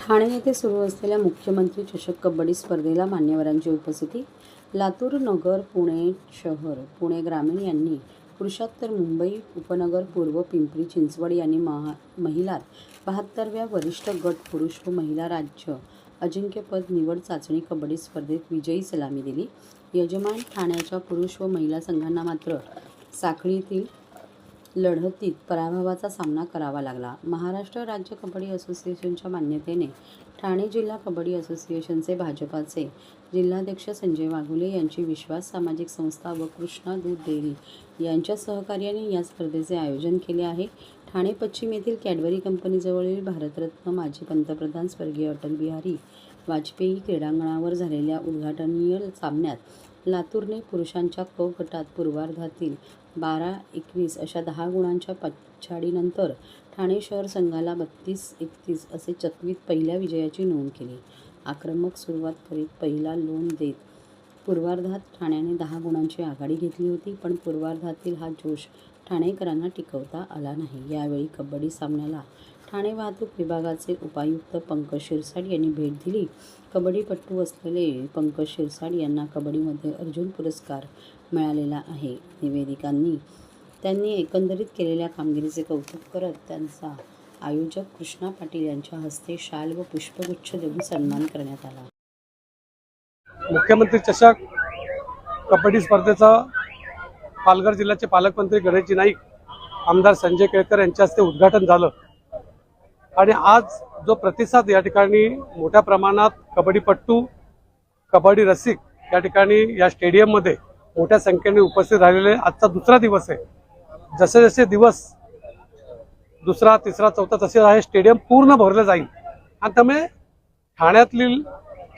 ठाणे येथे सुरू असलेल्या मुख्यमंत्री चषक कबड्डी स्पर्धेला मान्यवरांची उपस्थिती. लातूर नगर, पुणे शहर, पुणे ग्रामीण यांनी पुरुषात तर मुंबई उपनगर, पूर्व पिंपरी चिंचवड यांनी महिला 72व्या वरिष्ठ गट पुरुष व महिला राज्य अजिंक्यपद निवड चाचणी कबड्डी स्पर्धेत विजयी सलामी दिली. यजमान ठाण्याच्या पुरुष व महिला संघांना मात्र साखळीतील लढतीत पराभवाचा सामना करावा लागला. महाराष्ट्र राज्य कबड्डी असोसिएशनच्या मान्यतेने ठाणे जिल्हा कबड्डी असोसिएशनचे भाजपाचे जिल्हाध्यक्ष संजय वाघुले यांची विश्वास सामाजिक संस्था व कृष्णा दूध डेअरी यांच्या सहकार्याने या स्पर्धेचे आयोजन केले आहे. ठाणे पश्चिम येथील कॅडबरी कंपनीजवळील भारतरत्न माजी पंतप्रधान स्वर्गीय अटल बिहारी वाजपेयी क्रीडांगणावर झालेल्या उद्घाटनीय सामन्यात लातूरने पुरुषांच्या क गटात पूर्वार्धातील 12-21 अशा 10 गुणांच्या पछाडीनंतर ठाणे शहर संघाला 32-31 असे चकवीत पहिल्या विजयाची नोंद केली. आक्रमक सुरुवात करीत पहिला लोण देत पूर्वार्धात ठाण्याने 10 गुणांची आघाडी घेतली होती, पण पूर्वार्धातील हा जोश ठाणेकरांना टिकवता आला नाही. यावेळी कबड्डी सामन्याला ठाणे वाहतूक विभागाचे उपायुक्त पंकज शिरसाट यांनी भेट दिली. कबड्डीपटू असलेले पंकज शिरसाट यांना कबड्डीमध्ये अर्जुन पुरस्कार मिळालेला आहे. निवेदिकांनी त्यांनी एकंदरीत केलेल्या कामगिरीचे कौतुक करत त्यांचा आयोजक कृष्णा पाटील यांच्या हस्ते शाल व पुष्पगुच्छ देऊन सन्मान करण्यात आला. मुख्यमंत्री चषक कबड्डी स्पर्धेचा पालघर जिल्ह्याचे पालकमंत्री गणेशजी नाईक, आमदार संजय केळकर यांच्या हस्ते उद्घाटन झालं आणि आज जो प्रतिसाद या ठिकाणी मोठ्या प्रमाणात कबड्डीपट्टू, कबड्डी रसिक या ठिकाणी या स्टेडियममध्ये मोठ्या संख्येने उपस्थित राहिलेले आजचा दुसरा दिवस आहे. जसे जसे दिवस दुसरा, तिसरा, चौथा तसे आहे स्टेडियम पूर्ण भरलं जाईल आणि त्यामुळे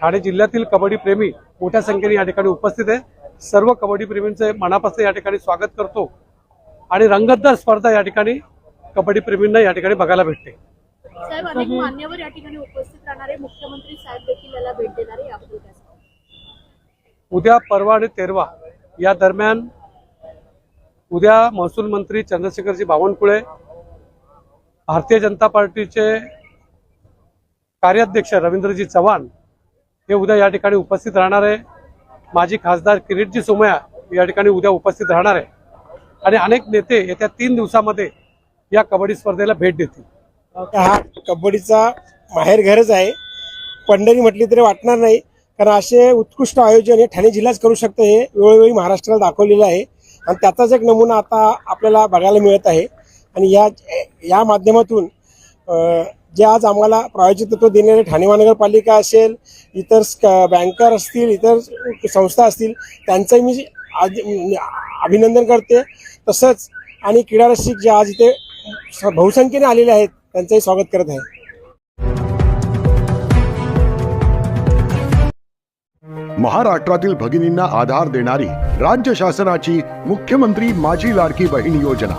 ठाणे जिल्ह्यातील कबड्डी प्रेमी मोठ्या संख्येने या ठिकाणी उपस्थित आहे. सर्व कबड्डी प्रेमींचे मनापासून या ठिकाणी स्वागत करतो आणि रंगतदार स्पर्धा या ठिकाणी कबड्डी प्रेमींना या ठिकाणी बघायला भेटते. साहेब, अनेक मान्यवर या ठिकाणी उपस्थित राहणारे, मुख्यमंत्री साहेब देखील याला भेट देणारे, याबद्दल काय सांगाल? उद्या, परवा आणि तेरवा या दरम्यान उद्या महसूल मंत्री चंद्रशेखरजी बावनकुळे, भारतीय जनता पार्टीचे कार्याध्यक्ष रवींद्रजी चव्हाण हे उद्या या ठिकाणी उपस्थित राहणार आहे. माजी खासदार किरीटजी सोमय्या या ठिकाणी उद्या उपस्थित राहणार आहे आणि अनेक नेते येत्या 3 दिवसामध्ये या कबड्डी स्पर्धेला भेट देतील. हा कबड्डीचा माहेरघरच आहे, पंढरी म्हटली तरी वाटणार नाही, कारण असे उत्कृष्ट आयोजन हे ठाणे जिल्हाच करू शकतो. हे वेळोवेळी महाराष्ट्राला दाखवलेलं आहे आणि त्याचाच एक नमुना आता आपल्याला बघायला मिळत आहे. आणि या माध्यमातून जे आज आम्हाला प्रायोजकत्व देणारे ठाणे महानगरपालिका असेल, इतर बँकर असतील, इतर संस्था असतील, त्यांचंही मी अभिनंदन करते. तसंच आणि क्रीडारसिक जे आज इथे बहुसंख्येने आलेले आहेत त्यांचंही स्वागत करत आहे. महाराष्ट्रातील भगिनींना आधार देणारी राज्य शासनाची मुख्यमंत्री माझी लाडकी बहीण योजना.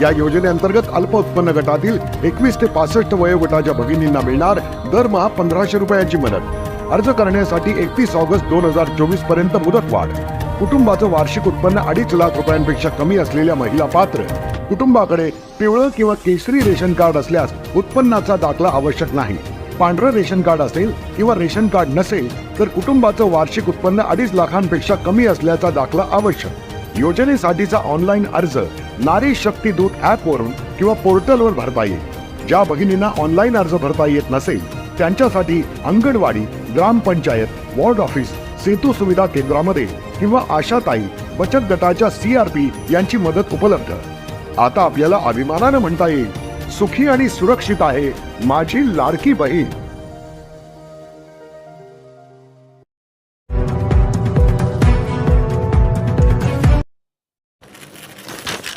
या योजनेअंतर्गत अल्प उत्पन्न गटातील 21 ते 65 वयोगटाच्या भगिनींना मिळणार दरमहा 1500 रुपयांची मदत. अर्ज करण्यासाठी 31 ऑगस्ट 2024 पर्यंत मुदतवाढ. कुटुंबाचं वार्षिक उत्पन्न 2.5 लाख रुपयांपेक्षा कमी असलेल्या महिला पात्र. कुटुंबाकडे पिवळं किंवा केशरी रेशन कार्ड असल्यास उत्पन्नाचा दाखला आवश्यक नाही. पांढरं रेशन कार्ड असेल किंवा रेशन कार्ड नसेल तर कुटुंबाचं वार्षिक उत्पन्न 2.5 लाखांपेक्षा कमी असल्याचा दाखला आवश्यक. योजनेसाठीचा ऑनलाईन अर्ज नारी शक्ती दूत ॲपवरून किंवा पोर्टलवर भरता येईल. ज्या भगिनींना ऑनलाईन अर्ज भरता येत नसेल त्यांच्यासाठी अंगणवाडी, ग्रामपंचायत, वॉर्ड ऑफिस, सेतू सुविधा केंद्रामध्ये किंवा आशाताई बचत गटाच्या CRP यांची मदत उपलब्ध. आता आपल्याला अभिमानानं म्हणता येईल, सुखी आणि सुरक्षित आहे माझी लाडकी बहीण.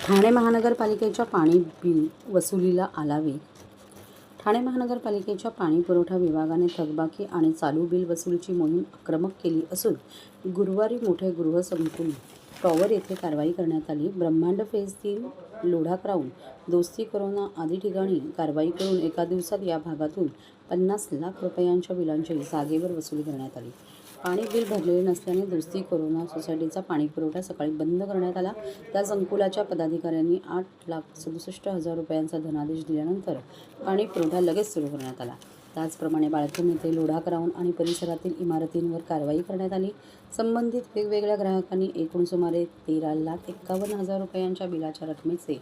ठाणे महानगरपालिकेच्या पाणी बिल वसुलीला आला वेग. ठाणे महानगरपालिकेच्या पाणी पुरवठा विभागाने थकबाकी आणि चालू बिल वसुलीची मोहीम आक्रमक केली असून गुरुवारी मोठे गृहसंकुल टॉवर येथे कारवाई करण्यात आली. ब्रह्मांड फेज 3, लोढा क्राऊन, दोस्ती करोना आदी ठिकाणी कारवाई करून एका दिवसात या भागातून 50 लाख रुपयांच्या बिलांची जागेवर वसुली करण्यात आली. पाणी बिल भरलेले नसल्याने दोस्ती कोरोना सोसायटीचा पाणी पुरवठा सकाळी बंद करण्यात आला. त्या संकुलाच्या पदाधिकाऱ्यांनी 8,67,000 रुपयांचा धनादेश दिल्यानंतर पाणी पुरवठा लगेच सुरू करण्यात आला. त्याचप्रमाणे बाळथून येथे लोढा राऊंड आणि परिसरातील इमारतींवर कारवाई करण्यात आली. संबंधित वेगवेगळ्या ग्राहकांनी एकूण सुमारे 13,51,000 रुपयांच्या बिलाच्या रकमेचे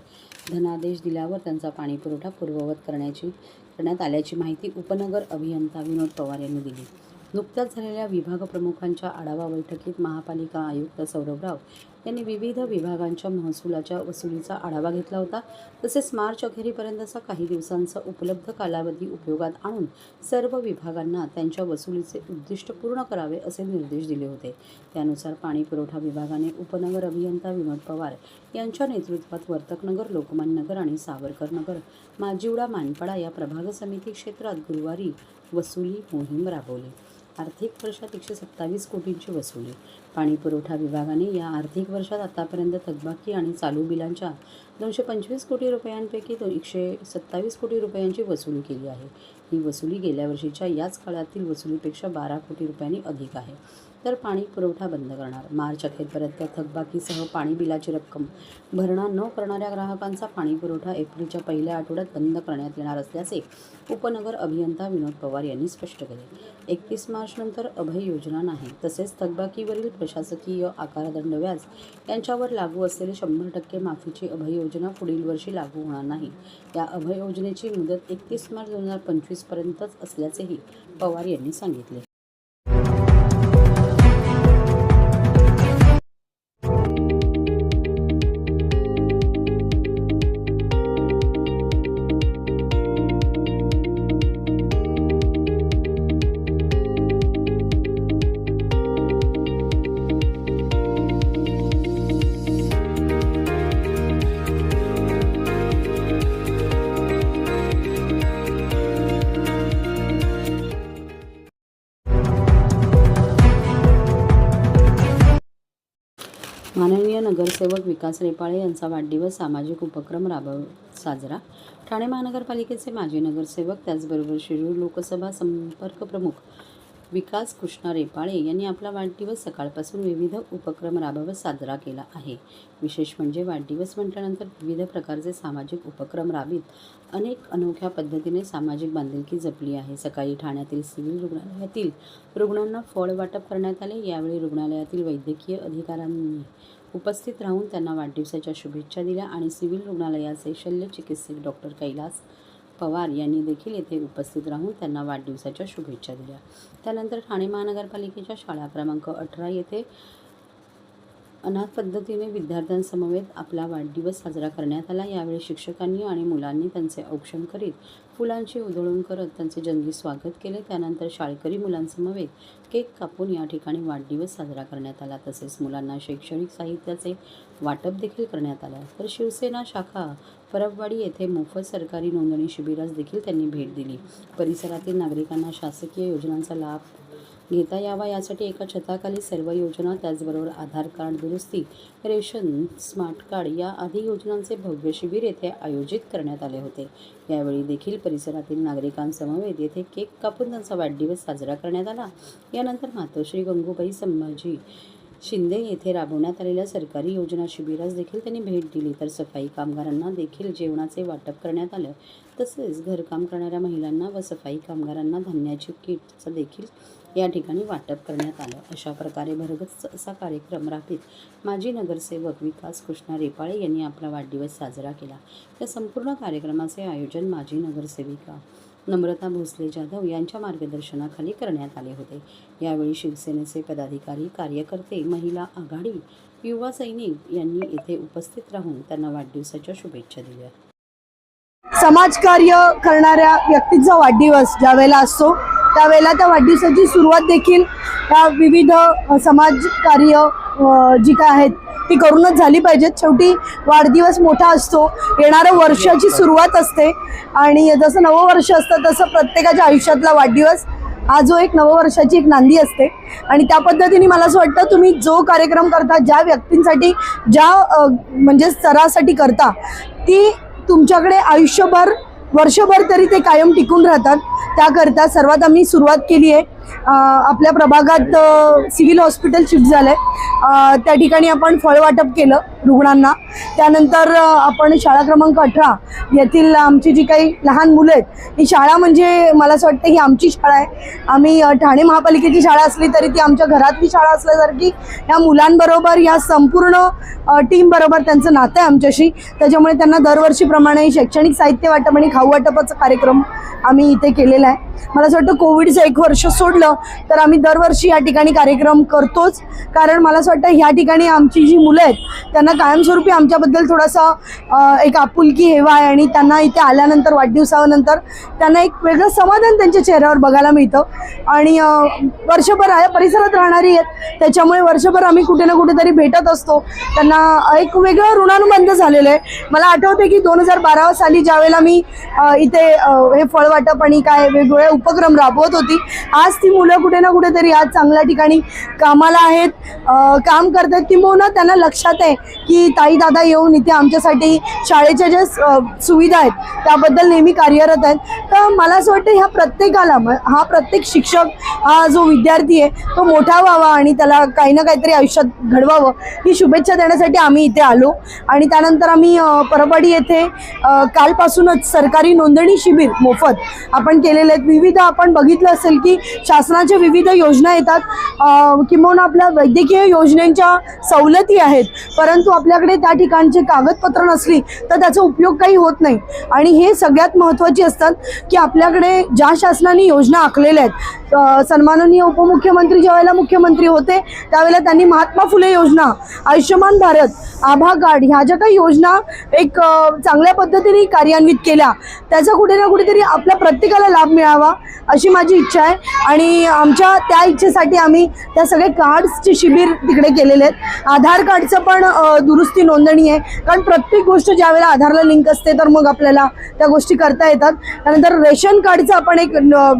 धनादेश दिल्यावर त्यांचा पाणीपुरवठा पूर्ववत करण्यात आल्याची माहिती उपनगर अभियंता विनोद पवार यांनी दिली. नुकत्याच झालेल्या विभाग प्रमुखांच्या आढावा बैठकीत महापालिका आयुक्त सौरभराव यांनी विविध विभागांच्या महसुलाच्या वसुलीचा आढावा घेतला होता. तसेच मार्च अखेरीपर्यंतचा काही दिवसांचा उपलब्ध कालावधी उपयोगात आणून सर्व विभागांना त्यांच्या वसुलीचे उद्दिष्ट पूर्ण करावे असे निर्देश दिले होते. त्यानुसार पाणीपुरवठा विभागाने उपनगर अभियंता विनोद पवार यांच्या नेतृत्वात वर्तकनगर, लोकमान्यनगर आणि सावरकरनगर, माजिवडा, मानपाडा या प्रभाग समिती क्षेत्रात गुरुवारी वसुली मोहीम राबवली. आर्थिक वर्षात 127 कोटींची वसुली. पाणीपुरवठा विभागाने या आर्थिक वर्षात आतापर्यंत थकबाकी आणि चालू बिलांच्या 225 कोटी रुपयांपैकी 127 कोटी रुपयांची वसुली केली आहे. ही वसुली गेल्या वर्षीच्या याच काळातील वसुलीपेक्षा 12 कोटी रुपयांनी अधिक आहे. तर पाणी पुरवठा बंद करणार. मार्च अखेरपर्यंत थकबाकीसह पाणी बिलाची रक्कम भरणा न करणाऱ्या ग्राहकांचा पाणी पुरवठा एप्रिलच्या पहिल्या आठवड्यात बंद करण्यात येणार असल्याचे उपनगर अभियंता विनोद पवार यांनी स्पष्ट केले. 31 मार्च नंतर अभय योजना नाही. तसेच थकबाकीवरील प्रशासकीय आकारदंड व्याज यांच्यावर लागू असलेली 100% माफीची अभय योजना पुढील वर्षी लागू होणार नाही. या अभय योजनेची मुदत 31 मार्च 2025 पर्यंतच असल्याचेही पवार यांनी सांगितले. माननीय नगरसेवक विकास रेपाळे यांचा वाढदिवस सामाजिक उपक्रम साजरा. ठाणे महानगरपालिकेचे माजी नगरसेवक त्याचबरोबर शिरूर लोकसभा संपर्क प्रमुख विकास कृष्णा रेपाळे यांनी आपला वाढदिवस सकाळपासून विविध उपक्रम राबवत साजरा केला आहे. विशेष म्हणजे वाढदिवस म्हटल्यानंतर विविध प्रकारचे सामाजिक उपक्रम राबवित अनेक अनोख्या पद्धतीने सामाजिक बांधिलकी जपली आहे. सकाळी ठाण्यातील सिव्हिल रुग्णालयातील रुग्णांना फळ वाटप करण्यात आले. यावेळी रुग्णालयातील वैद्यकीय अधिकाऱ्यांनी उपस्थित राहून त्यांना वाढदिवसाच्या शुभेच्छा दिल्या आणि सिव्हिल रुग्णालयाचे शल्य चिकित्सक डॉक्टर कैलास पवार यांनी देखील येथे उपस्थित राहून त्यांना वाढदिवसाच्या शुभेच्छा दिल्या. त्यानंतर ठाणे महानगरपालिकेच्या शाळा क्रमांक 18 येथे अनाथ पद्धतीने विद्यार्थ्यांसमवेत आपला वाढदिवस साजरा करण्यात आला. यावेळी शिक्षकांनी आणि मुलांनी त्यांचे औक्षण करीत फुलांची उधळून करत त्यांचे जंगी स्वागत केले. त्यानंतर शाळकरी मुलांसमवेत केक कापून या ठिकाणी वाढदिवस साजरा करण्यात आला. तसेच मुलांना शैक्षणिक साहित्याचे वाटप देखील करण्यात आले. तर शिवसेना शाखा परबवाडी येथे मोफत सरकारी नोंदणी शिबिरास देखील त्यांनी भेट दिली. परिसरातील नागरिकांना शासकीय योजनांचा लाभ घेता यावा यासाठी एका छताखाली सर्व योजना, त्याचबरोबर आधार कार्ड दुरुस्ती, रेशन, स्मार्ट कार्ड या आदी योजनांचे भव्य शिबिर येथे आयोजित करण्यात आले होते. यावेळी देखील परिसरातील नागरिकांसमवेत येथे केक कापून त्यांचा वाढदिवस साजरा करण्यात आला. यानंतर मातोश्री गंगूबाई संभाजी शिंदे येथे राबवण्यात आलेल्या सरकारी योजना शिबिरास देखील त्यांनी भेट दिली. तर सफाई कामगारांना देखील जेवणाचे वाटप करण्यात आलं. तसेच घरकाम करणाऱ्या महिलांना व सफाई कामगारांना धान्याची किटचं देखील या ठिकाणी वाटप करण्यात आलं. अशा प्रकारे भरगच्च असा कार्यक्रम राबवित माजी नगरसेवक विकास कृष्णा रेपाळे यांनी आपला वाढदिवस साजरा केला. या संपूर्ण कार्यक्रमाचे आयोजन माजी नगरसेविका नम्रता भोसले जाधव यांच्या मार्गदर्शनाखाली करण्यात आले होते. यावेळी शिवसेनेचे पदाधिकारी, कार्यकर्ते, महिला आघाडी, युवा सैनिक यांनी येथे उपस्थित राहून त्यांना वाढदिवसाच्या शुभेच्छा दिल्या. समाजकार्य करणाऱ्या व्यक्तीचा वाढदिवस ज्यावेळेला असतो त्यावेळेला त्या वाढदिवसाची सुरुवात देखील त्या विविध समाजकार्य जी काय आहेत ती करूनच झाली पाहिजेत. शेवटी वाढदिवस मोठा असतो, येणाऱ्या वर्षाची सुरुवात असते आणि जसं नववर्ष असतं तसं प्रत्येकाच्या आयुष्यातला वाढदिवस हा जो एक नववर्षाची एक नांदी असते आणि त्या पद्धतीने मला असं वाटतं तुम्ही जो कार्यक्रम करता, ज्या व्यक्तींसाठी, ज्या म्हणजे स्तरासाठी करता, ती तुमच्याकडे आयुष्यभर, वर्षभर तरी ते कायम टिकून राहतात. त्याकरता सर्वात आम्ही सुरुवात केली आहे आपल्या प्रभागात सिव्हिल हॉस्पिटल शिफ्ट झालं आहे. त्या ठिकाणी आपण फळ वाटप केलं रुग्णांना. त्यानंतर आपण शाळा क्रमांक 18 येथील आमची जी काही लहान मुलं आहेत, ही शाळा म्हणजे मला असं वाटतं ही आमची शाळा आहे. आम्ही ठाणे महापालिकेची शाळा असली तरी ती आमच्या घरातली शाळा असल्यासारखी या मुलांबरोबर या संपूर्ण टीमबरोबर त्यांचं नातं आहे आमच्याशी. त्याच्यामुळे त्यांना दरवर्षीप्रमाणे शैक्षणिक साहित्य वाटप आणि खाऊ वाटपाचा कार्यक्रम आम्ही इथे केलेला आहे. मला असं वाटतं कोविडचं 1 वर्ष सोडलं तर आम्ही दरवर्षी या ठिकाणी कार्यक्रम करतोच. कारण मला असं वाटतं ह्या ठिकाणी आमची जी मुलं आहेत त्यांना कायमस्वरूपी आमच्याबद्दल थोडासा एक आपुलकी हेवा आहे आणि त्यांना इथे आल्यानंतर वाढदिवसानंतर त्यांना एक वेगळं समाधान त्यांच्या चेहऱ्यावर बघायला मिळतं. आणि वर्षभर या परिसरात राहणारी आहेत त्याच्यामुळे वर्षभर आम्ही कुठे ना कुठेतरी भेटत असतो. त्यांना एक वेगळं ऋणानुबंध झालेलं आहे. मला आठवते की 2012 साली ज्यावेळेला मी इथे हे फळ वाटप आणि काय वेगवेगळे उपक्रम राबवत होती, आज ती मुलं कुठे ना कुठेतरी आज चांगल्या ठिकाणी कामाला आहेत, काम करतात. किंबहुना त्यांना लक्षात आहे की ताई दादा येऊन इथे आमच्यासाठी शाळेच्या ज्या सुविधा आहेत त्याबद्दल नेहमी कार्यरत आहेत. तर मला असं वाटतं ह्या प्रत्येकाला हा प्रत्येक शिक्षक हा जो विद्यार्थी आहे तो मोठा व्हावा आणि त्याला काही ना काहीतरी आयुष्यात घडवावं ही शुभेच्छा देण्यासाठी आम्ही इथे आलो. आणि त्यानंतर आम्ही परभणी येथे कालपासूनच सरकारी नोंदणी शिबिर मोफत आपण केलेले आहेत. विविध आपण बघितलं असेल की शासनाच्या विविध योजना येतात, किंबहुना आपल्या वैद्यकीय योजनेच्या सवलती आहेत, परंतु आपल्याकडे त्या ठिकाणचे कागदपत्र नसली तर त्याचा उपयोग काही होत नाही. आणि हे सगळ्यात महत्त्वाचे असतात की आपल्याकडे ज्या शासनाने योजना आखलेल्या आहेत, सन्माननीय उपमुख्यमंत्री ज्यावेळेला मुख्यमंत्री होते त्यावेळेला त्यांनी महात्मा फुले योजना, आयुष्यमान भारत, आभा कार्ड ह्या ज्या काही योजना एक चांगल्या पद्धतीने कार्यान्वित केल्या, त्याचा कुठे ना कुठेतरी आपल्या प्रत्येकाला लाभ मिळावा अशी माझी इच्छा आहे. आणि आमच्या त्या इच्छेसाठी आम्ही त्या सगळे कार्ड्सचे शिबिर तिकडे केलेले आहेत. आधार कार्डचं पण दुरुस्ती नोंदणी आहे, कारण प्रत्येक गोष्ट ज्यावेळेला आधारला लिंक असते तर मग आपल्याला त्या गोष्टी करता येतात. त्यानंतर रेशन कार्डचं आपण एक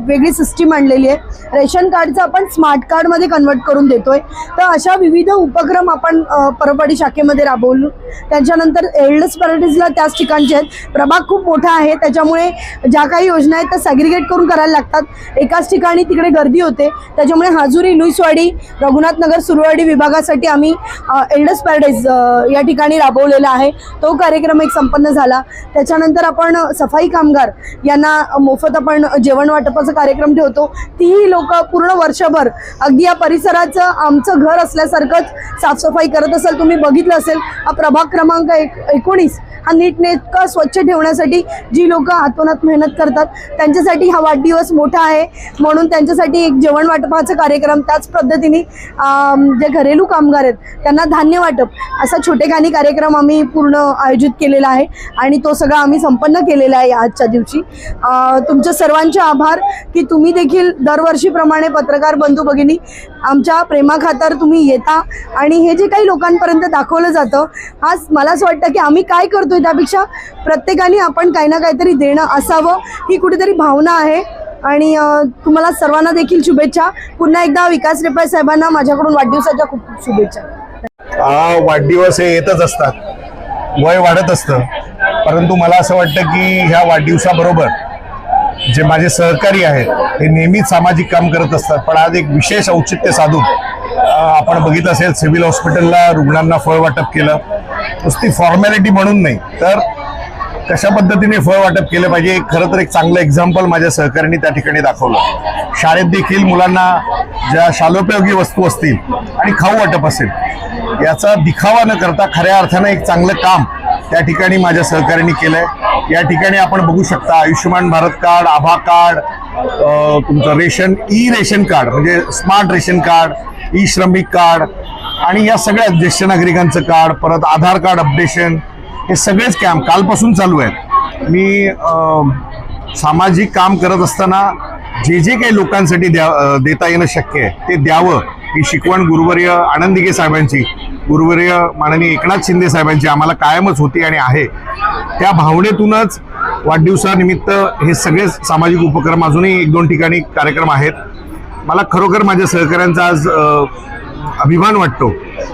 वेगळी सिस्टीम आणलेली आहे. रेशन कार्डचं आपण स्मार्ट कार्डमध्ये कन्वर्ट करून देतोय. तर अशा विविध उपक्रम आपण परभणी शाखेमध्ये राबवलो. त्याच्यानंतर एल्डर्स पॅराडाईजला त्याच ठिकाणचे आहेत. प्रभाग खूप मोठा आहे त्याच्यामुळे ज्या काही योजना आहेत त्या सॅग्रिगेट करून करायला लागतात. एकाच ठिकाणी तिकडे गर्दी होते त्याच्यामुळे हाजुरी, लुईसवाडी, रघुनाथनगर, सुरवाडी विभागासाठी आम्ही एल्डर्स पॅराडाईज या ठिकाणी राबवलेला आहे. तो कार्यक्रम एक संपन्न झाला. त्याच्यानंतर आपण सफाई कामगार यांना मोफत आपण जेवण वाटपाचा कार्यक्रम ठेवतो. तीही लोक पूर्ण वर्षभर अगदी या परिसराचं आमचं घर असल्यासारखंच साफसफाई करत असाल. तुम्ही बघितलं असेल हा प्रभाग क्रमांक 19 हा नीटनेटका स्वच्छ ठेवण्यासाठी जी लोक हातोनात मेहनत करतात त्यांच्यासाठी हा वाढदिवस मोठा आहे. म्हणून त्यांच्यासाठी एक जेवण वाटपाचा कार्यक्रम, त्याच पद्धतीने जे घरेलू कामगार आहेत त्यांना धान्य वाटप असा छोटेखानी कार्यक्रम आम्ही पूर्ण आयोजित केलेला आहे आणि तो सगळा आम्ही संपन्न केलेला आहे आजच्या दिवशी. तुमच्या सर्वांचे आभार की तुम्ही देखील दरवर्षीप्रमाणे पत्रकार बंधू भगिनी आमच्या प्रेमाखातर तुम्ही येता आणि हे जे काही लोकांपर्यंत दाखवलं जातं, आज मला असं वाटतं की आम्ही काय करतोय त्यापेक्षा प्रत्येकाने आपण काही ना काहीतरी देणं असावं ही कुठेतरी भावना आहे. आणि तुम्हाला सर्वांना देखील शुभेच्छा. पुन्हा एकदा विकास रेपाळे साहेबांना माझ्याकडून वाढदिवसाच्या खूप खूप शुभेच्छा. वाढदिवस हे येतच असतात, वय वाढत असतं, परंतु मला असं वाटतं की ह्या वाढदिवसाबरोबर जे माझे सहकारी आहेत हे नेहमीच सामाजिक काम करत असतात. पण आज एक विशेष औचित्य साधून आपण बघितलं असेल सिव्हिल हॉस्पिटलला रुग्णांना फळ वाटप केलं. नुसती फॉर्मॅलिटी म्हणून नाही तर कशा पद्धतीने फळ वाटप केलं पाहिजे खरं तर एक चांगलं एक्झाम्पल माझ्या सहकाऱ्यांनी त्या ठिकाणी दाखवलं. शाळेत देखील मुलांना ज्या शालोपयोगी वस्तू असतील आणि खाऊ वाटप असेल याचा दिखावा न करता खऱ्या अर्थानं एक चांगलं काम त्या ठिकाणी माझ्या सहकाऱ्यांनी केलंय. या ठिकाणी आपण बघू शकता आयुष्यमान भारत कार्ड, आभा कार्ड, तुमचं रेशन कार्ड म्हणजे स्मार्ट रेशन कार्ड, ई श्रमिक कार्ड आणि या सगळ्या ज्येष्ठ नागरिकांचं कार्ड, परत आधार कार्ड अपडेशन, हे सगळेच कॅम्प कालपासून चालू आहेत. मी सामाजिक काम करत असताना जे जे काही लोकांसाठी देता येणं शक्य आहे ते द्यावं ही शिकवण गुरुवर्य आनंद दिघे साहेबांची, गुरुवर्य माननीय एकनाथ शिंदे साहेबांची आम्हाला कायमच होती आणि आहे. त्या भावनेतूनच वाढदिवसानिमित्त हे सगळे सामाजिक उपक्रम अजूनही 1-2 ठिकाणी कार्यक्रम आहेत. मला खरोखर माझ्या सहकाऱ्यांचा आज अभिमान वाटतो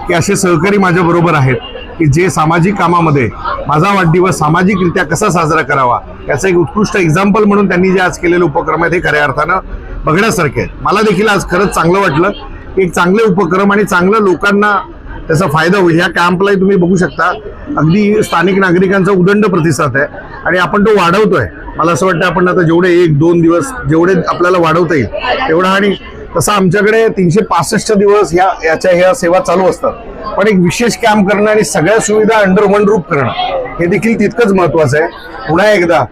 की असे सहकारी माझ्या बरोबर आहेत की जे सामाजिक कामामध्ये माझा वाढदिवस सामाजिकरित्या कसा साजरा करावा याचं एक उत्कृष्ट एक्झाम्पल म्हणून त्यांनी जे आज केलेले उपक्रम आहेत हे खऱ्या अर्थानं बघण्यासारखे आहेत. मला देखील आज खरंच चांगलं वाटलं की एक चांगले उपक्रम आणि चांगलं लोकांना त्याचा फायदा होईल. ह्या कॅम्पलाही तुम्ही बघू शकता, अगदी स्थानिक नागरिकांचा उदंड प्रतिसाद आहे आणि आपण तो वाढवतोय. मला असं वाटतं आपण आता जेवढे 1-2 दिवस जेवढे आपल्याला वाढवता येईल तेवढा, आणि तसं आमच्याकडे 365 दिवस ह्या सेवा चालू असतात. पण एक विशेष कॅम्प करणं आणि सगळ्या सुविधा अंडर वन रूफ करणं हे देखील तितकंच महत्वाचं आहे. पुन्हा एकदा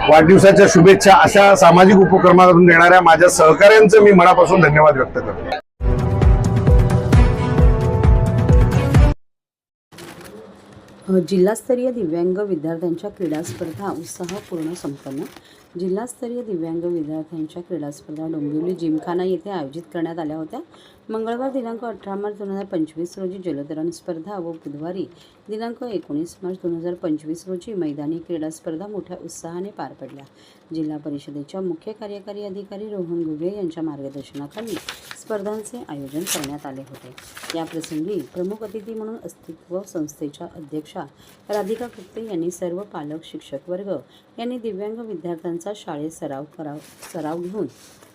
वाढदिवसाच्या शुभेच्छा. अशा सामाजिक उपक्रमातून देणाऱ्या माझ्या सहकाऱ्यांचं मी मनापासून धन्यवाद व्यक्त करतो. जिल्हास्तरीय दिव्यांग विद्यार्थ्यांच्या क्रीडा स्पर्धा उत्साहपूर्ण संपन्न. जिल्हास्तरीय दिव्यांग विद्यार्थ्यांच्या क्रीडा स्पर्धा डोंबिवली जिमखाना येथे आयोजित करण्यात आल्या होत्या. मंगळवार दिनांक 18 मार्च 2025 रोजी जलतरण स्पर्धा व बुधवारी दिनांक 19 मार्च 2025 रोजी मैदानी क्रीडा स्पर्धा मोठ्या उत्साहाने पार पडल्या. जिल्हा परिषदेच्या मुख्य कार्यकारी अधिकारी रोहन घुगे यांच्या मार्गदर्शनाखाली स्पर्धांचे आयोजन करण्यात आले होते. याप्रसंगी प्रमुख अतिथी म्हणून अस्तित्व संस्थेच्या अध्यक्षा राधिका गुप्ते यांनी सर्व पालक शिक्षक वर्ग यांनी दिव्यांग विद्यार्थ्यांचा शाळेत सराव घेऊन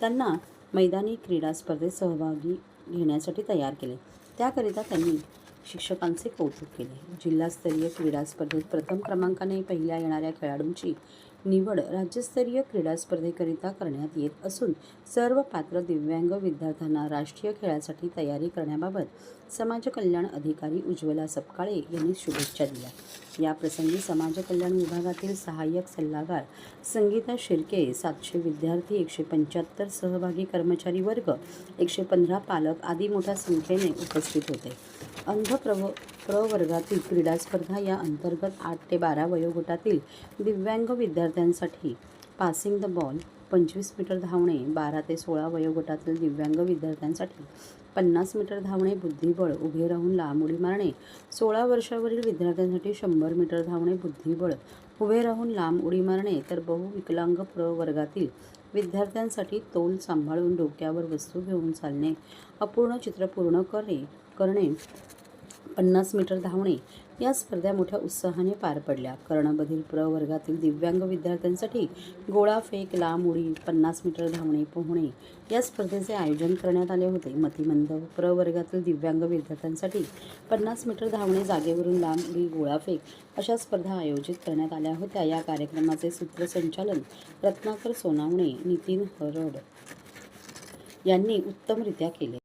त्यांना मैदानी क्रीडा स्पर्धेत सहभागी घेण्यासाठी तयार केले. त्याकरिता त्यांनी शिक्षकांचे कौतुक केले. जिल्हास्तरीय क्रीडा स्पर्धेत प्रथम क्रमांकाने पहिल्या येणाऱ्या खेळाडूंची निवड राज्यस्तरीय क्रीडा स्पर्धेकरिता करण्यात येत असून सर्व पात्र दिव्यांग विद्यार्थ्यांना राष्ट्रीय खेळासाठी तयारी करण्याबाबत समाज कल्याण अधिकारी उज्ज्वला सपकाळे यांनी शुभेच्छा दिल्या. याप्रसंगी समाज कल्याण विभागातील सहाय्यक सल्लागार संगीता शिर्के, 700 विद्यार्थी, 175 सहभागी कर्मचारी वर्ग, 115 पालक आदी मोठ्या संख्येने उपस्थित होते. अंध प्रवर्गातील क्रीडा स्पर्धा या अंतर्गत 8 ते 12 वयोगटातील दिव्यांग विद्यार्थ्यांसाठी पासिंग द बॉल, 25 मीटर धावणे, 12 ते 16 वयोगटातील दिव्यांग विद्यार्थ्यांसाठी 50 मीटर धावणे, बुद्धिबळ, उभे राहून लांब उडी मारणे, 16 वर्षावरील विद्यार्थ्यांसाठी 100 मीटर धावणे, बुद्धिबळ, उभे राहून लांब उडी मारणे, तर बहुविकलांग प्रवर्गातील विद्यार्थ्यांसाठी तोल सांभाळून डोक्यावर वस्तू घेऊन चालणे, अपूर्ण चित्र पूर्ण करणे, 50 मीटर धावणे या स्पर्धा मोठ्या उत्साहाने पार पडल्या. कर्णबधीर प्रवर्गातील दिव्यांग विद्यार्थ्यांसाठी गोळाफेक, लांब उडी, 50 मीटर धावणे, पोहणे या स्पर्धेचे आयोजन करण्यात आले होते. मतिमंद प्रवर्गातील दिव्यांग विद्यार्थ्यांसाठी 50 मीटर धावणे, जागेवरून लांब उडी, गोळाफेक अशा स्पर्धा आयोजित करण्यात आल्या होत्या. या कार्यक्रमाचे सूत्रसंचालन रत्नाकर सोनावणे, नितीन हरड यांनी उत्तमरित्या केले.